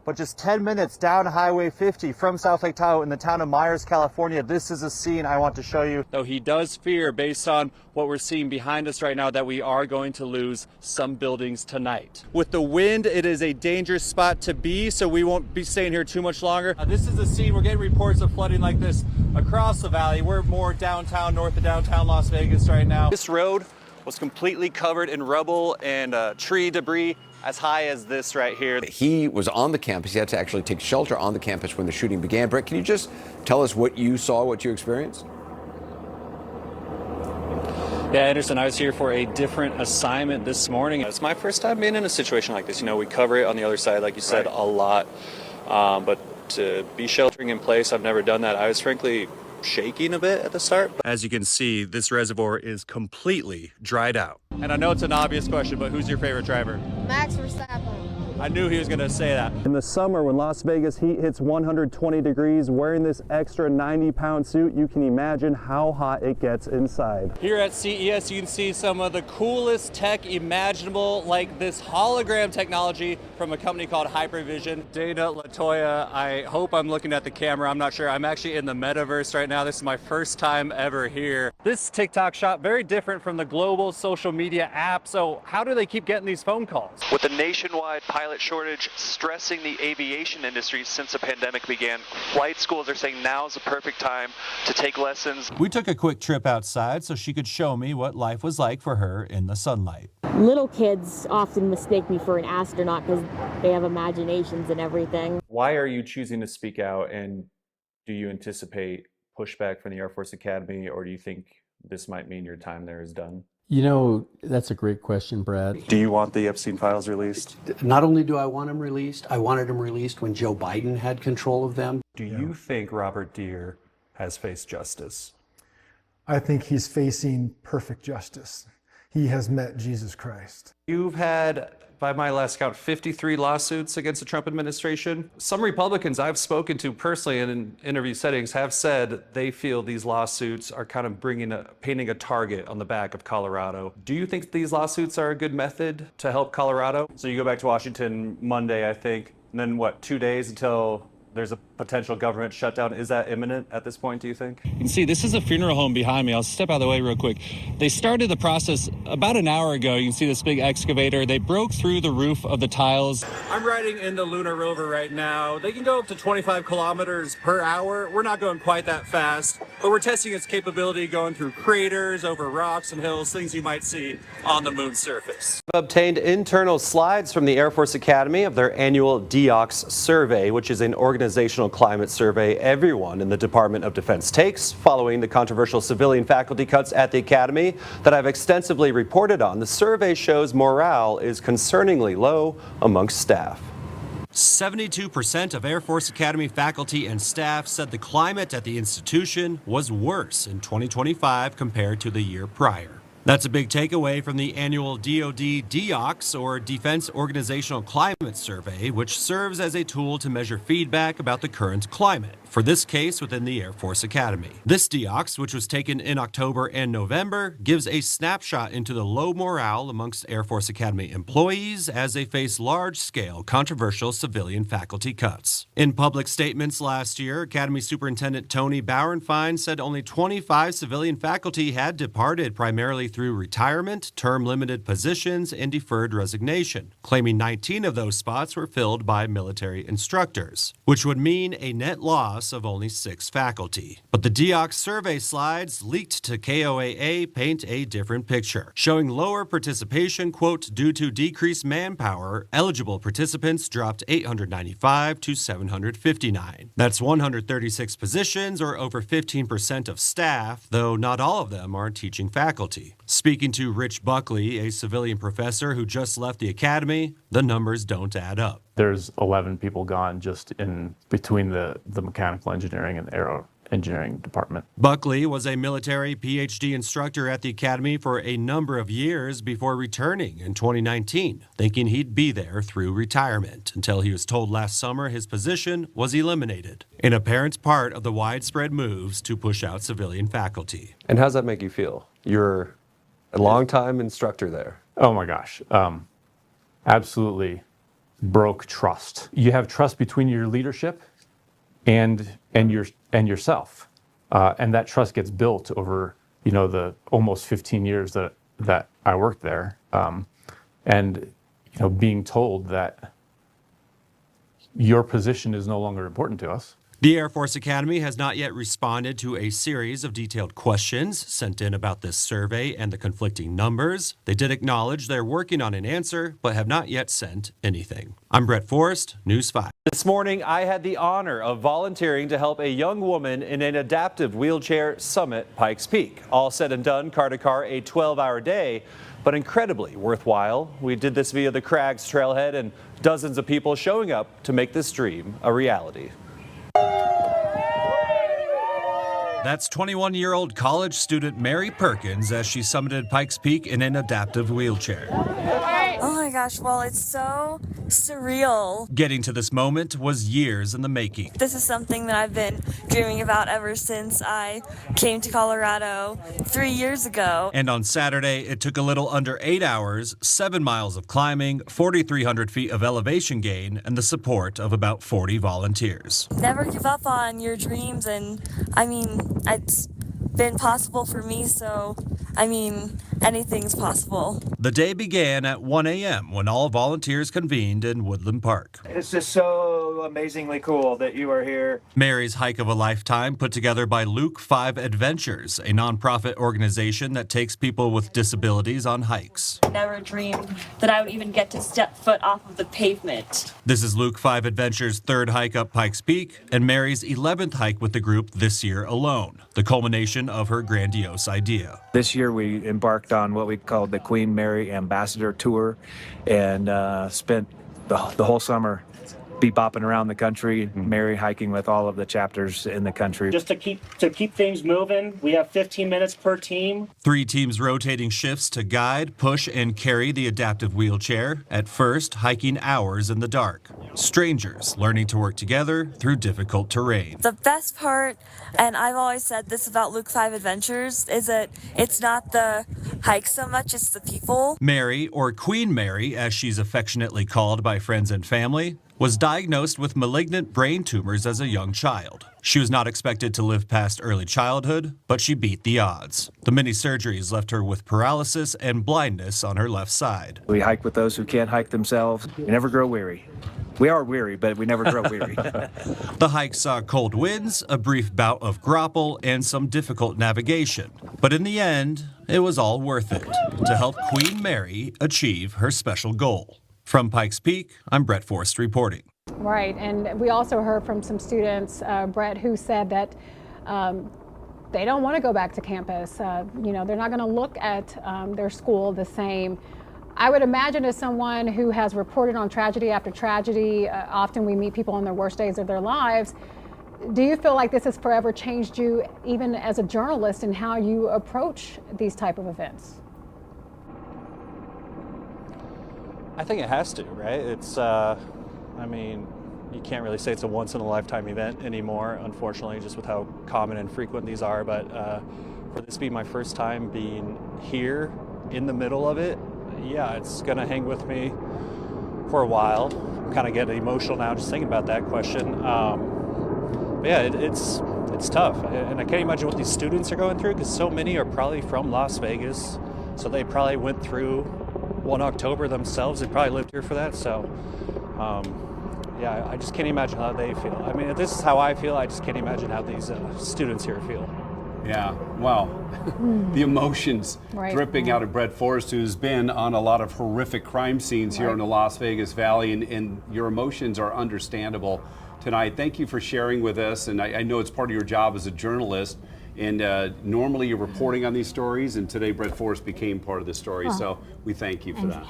but just 10 minutes down Highway 50 from South Lake Tahoe in the town of Myers, California. This is a scene I want to show you. Though he does fear, based on what we're seeing behind us right now, that we are going to lose some buildings tonight. With the wind, it is a dangerous spot to be, so we won't be staying here too much longer. This is a scene, we're getting reports of flooding like this across the valley. We're more downtown, north of downtown Las Vegas right now. This road was completely covered in rubble and tree debris as high as this right here. He was on the campus. He had to actually take shelter on the campus when the shooting began. Brett, can you just tell us what you saw, what you experienced? Yeah, Anderson, I was here for a different assignment this morning. It's my first time being in a situation like this. You know, we cover it on the other side, like you said, a lot. But to be sheltering in place, I've never done that. I was frankly shaking a bit at the start. As you can see, this reservoir is completely dried out. And I know it's an obvious question, but who's your favorite driver? Max Verstappen. I knew he was going to say that. In the summer, when Las Vegas heat hits 120 degrees, wearing this extra 90-pound suit, you can imagine how hot it gets inside. Here at CES, you can see some of the coolest tech imaginable, like this hologram technology from a company called Hypervision. Dana Latoya, I hope I'm looking at the camera. I'm not sure. I'm actually in the metaverse right now. This is my first time ever here. This TikTok shop, very different from the global social media app. So how do they keep getting these phone calls? With a nationwide pilot shortage stressing the aviation industry since the pandemic began, flight schools are saying now's the perfect time to take lessons. We took a quick trip outside so she could show me what life was like for her in the sunlight. Little kids often mistake me for an astronaut because they have imaginations and everything. Why are you choosing to speak out, and do you anticipate pushback from the Air Force Academy, or do you think this might mean your time there is done? You know, that's a great question, Brad. Do you want the Epstein files released? Not only do I want them released, I wanted them released when Joe Biden had control of them. Do you think Robert Deere has faced justice? I think he's facing perfect justice. He has met Jesus Christ. You've had, by my last count, 53 lawsuits against the Trump administration. Some Republicans I've spoken to personally and in interview settings have said they feel these lawsuits are kind of painting a target on the back of Colorado. Do you think these lawsuits are a good method to help Colorado? So you go back to Washington Monday, I think, and then what, 2 days until there's a potential government shutdown? Is that imminent at this point, do you think? You can see this is a funeral home behind me. I'll step out of the way real quick. They started the process about an hour ago. You can see this big excavator. They broke through the roof of the tiles. I'm riding in the Lunar Rover right now. They can go up to 25 kilometers per hour. We're not going quite that fast, but we're testing its capability going through craters, over rocks and hills, things you might see on the moon's surface. Obtained internal slides from the Air Force Academy of their annual DEOX survey, which is an organizational climate survey everyone in the Department of Defense takes following the controversial civilian faculty cuts at the Academy that I've extensively reported on. The survey shows morale is concerningly low amongst staff. 72% of Air Force Academy faculty and staff said the climate at the institution was worse in 2025 compared to the year prior. That's a big takeaway from the annual DoD DEOX, or Defense Organizational Climate Survey, which serves as a tool to measure feedback about the current climate, for this case within the Air Force Academy. This DEOX, which was taken in October and November, gives a snapshot into the low morale amongst Air Force Academy employees as they face large-scale controversial civilian faculty cuts. In public statements last year, Academy Superintendent Tony Bauernfein said only 25 civilian faculty had departed primarily through retirement, term-limited positions, and deferred resignation, claiming 19 of those spots were filled by military instructors, which would mean a net loss of only 6 faculty. But the DEOX survey slides leaked to KOAA paint a different picture, showing lower participation, quote, due to decreased manpower. Eligible participants dropped 895 to 759. That's 136 positions, or over 15% of staff, though not all of them are teaching faculty. Speaking to Rich Buckley, a civilian professor who just left the academy, the numbers don't add up. There's 11 people gone just in between the mechanical engineering and aero engineering department. Buckley was a military PhD instructor at the academy for a number of years before returning in 2019, thinking he'd be there through retirement, until he was told last summer his position was eliminated, in apparent part of the widespread moves to push out civilian faculty. And how does that make you feel? You're a longtime instructor there. Oh my gosh. Absolutely broke trust. You have trust between your leadership and yourself, and that trust gets built over the almost 15 years that I worked there, and being told that your position is no longer important to us. The Air Force Academy has not yet responded to a series of detailed questions sent in about this survey and the conflicting numbers. They did acknowledge they're working on an answer, but have not yet sent anything. I'm Brett Forrest, News 5. This morning, I had the honor of volunteering to help a young woman in an adaptive wheelchair summit Pikes Peak. All said and done, car to car, a 12-hour day, but incredibly worthwhile. We did this via the Crags Trailhead and dozens of people showing up to make this dream a reality. That's 21-year-old college student Mary Perkins as she summited Pikes Peak in an adaptive wheelchair. Oh my gosh, well, it's so surreal. Getting to this moment was years in the making. This is something that I've been dreaming about ever since I came to Colorado 3 years ago. And on Saturday, it took a little under 8 hours, 7 miles of climbing, 4,300 feet of elevation gain, and the support of about 40 volunteers. Never give up on your dreams, and it's been possible for me, so anything's possible. The day began at 1 a.m. when all volunteers convened in Woodland Park. It's just so amazingly cool that you are here. Mary's hike of a lifetime, put together by Luke 5 Adventures, a nonprofit organization that takes people with disabilities on hikes. Never dreamed that I would even get to step foot off of the pavement. This is Luke 5 Adventures' third hike up Pikes Peak and Mary's 11th hike with the group this year alone, the culmination of her grandiose idea. This year we embarked on what we called the Queen Mary Ambassador Tour and spent the whole summer bebopping around the country, Mary hiking with all of the chapters in the country. Just to keep things moving, we have 15 minutes per team. 3 teams rotating shifts to guide, push, and carry the adaptive wheelchair, at first hiking hours in the dark. Strangers learning to work together through difficult terrain. The best part, and I've always said this about Luke 5 Adventures, is that it's not the hike so much, it's the people. Mary, or Queen Mary as she's affectionately called by friends and family, was diagnosed with malignant brain tumors as a young child. She was not expected to live past early childhood, but she beat the odds. The many surgeries left her with paralysis and blindness on her left side. We hike with those who can't hike themselves. We never grow weary. We are weary, but we never grow weary. The hike saw cold winds, a brief bout of grapple, and some difficult navigation. But in the end, it was all worth it to help Queen Mary achieve her special goal. From Pikes Peak, I'm Brett Forrest reporting. Right, and we also heard from some students, Brett, who said that they don't want to go back to campus. They're not going to look at their school the same. I would imagine as someone who has reported on tragedy after tragedy, often we meet people on their worst days of their lives. Do you feel like this has forever changed you, even as a journalist, in how you approach these type of events? I think it has to, right? It's, you can't really say it's a once-in-a-lifetime event anymore, unfortunately, just with how common and frequent these are. But for this to be my first time being here in the middle of it, yeah, it's going to hang with me for a while. I'm kind of getting emotional now just thinking about that question. But yeah, it's tough. And I can't imagine what these students are going through, because so many are probably from Las Vegas. So they probably went through 1 October themselves. They probably lived here for that. So, yeah, I just can't imagine how they feel. I mean, if this is how I feel, I just can't imagine how these students here feel. Yeah, wow. The emotions dripping out of Brett Forrest, who's been on a lot of horrific crime scenes here in the Las Vegas Valley, and your emotions are understandable tonight. Thank you for sharing with us, and I know it's part of your job as a journalist. And normally you're reporting on these stories, and today Brett Forrest became part of the story, so we thank you for that.